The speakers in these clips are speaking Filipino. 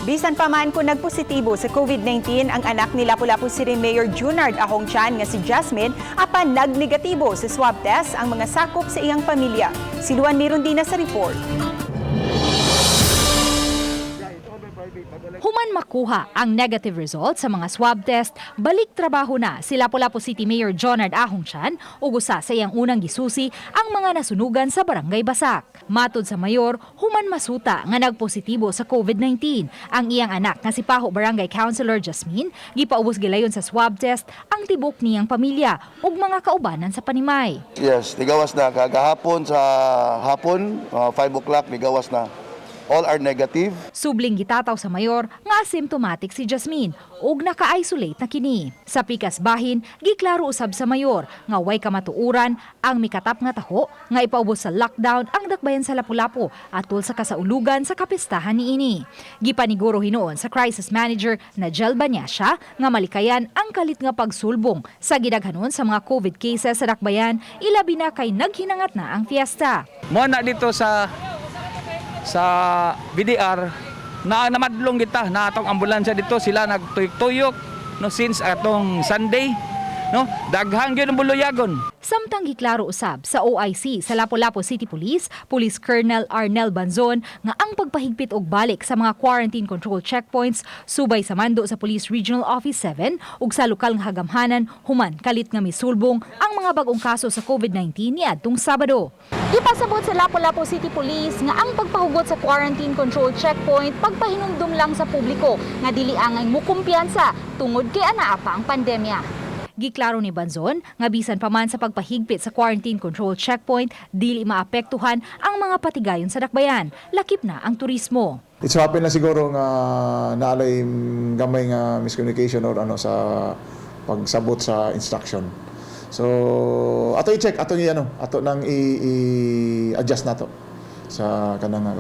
Bisan pa man kung nagpositibo sa COVID-19 ang anak ni Lapu-Lapu City Mayor Junard Ahongchan nga si Jasmine, apan nagnegatibo sa swab test ang mga sakop sa iyang pamilya. Si Luan Mirondina sa report. Human makuha ang negative result sa mga swab test, balik trabaho na si Lapu-Lapu City Mayor Junard Ahongchan ug usa sa iyang unang gisusi ang mga nasunugan sa Barangay Basak. Matod sa mayor, human masuta nga nagpositibo sa COVID-19 ang iyang anak nga si Paho Barangay Councilor Jasmine, gipaubos gilayon sa swab test ang tibok niyang pamilya ug mga kaubanan sa Panimay. Yes, nigawas na kagahapon sa hapon, 5 o'clock nigawas na. All are negative. Subling gitataw sa mayor nga asymptomatic si Jasmine ug naka-isolate na kini. Sa pikas bahin, giklaro usab sa mayor nga way kamatuuran ang mikatap nga taho nga ipaubos sa lockdown ang dakbayan sa Lapu-Lapu atol sa kasaulugan sa kapistahan niini. Gipaniguro hinuon sa crisis manager na Jel Banyasya nga malikayan ang kalit nga pagsulbong sa gidaghanon sa mga COVID cases sa dakbayan, ilabi na kay naghinangat na ang fiesta. Mo na dito sa BDR na namadlong kita na atong ambulansya dito sila nagtuyok-tuyok no since atong Sunday no daghang gyud ang buluyagon. Samtang giklaro usab sa OIC sa Lapu-Lapu City Police, Police Colonel Arnel Banzon nga ang pagpahigpit og balik sa mga quarantine control checkpoints subay sa mando sa Police Regional Office 7 ug sa lokal nga hagamhanan human kalit nga misulbong ang mga bag-ong kaso sa COVID-19 niadtong Sabado. Ipasabot sa Lapu-Lapu City Police nga ang pagpahugot sa quarantine control checkpoint pagpahinumdum lang sa publiko nga dili angay mukumpiyansa tungod kay anaa pa ang pandemya. Giklaro ni Banzon nga bisan pa man sa pagpahigpit sa quarantine control checkpoint, dili maapektuhan ang mga patigayon sa dakbayan, lakip na ang turismo. It's happen na siguro nga naalay gamay nga miscommunication or ano sa pagsabot sa instruction. So ato i-check, ato nang i-adjust nato sa kanang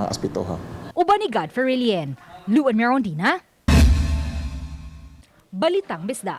aspeto ha. Uban ni Godfrey Rilien, Luan Mirondina, Balitang Bisda.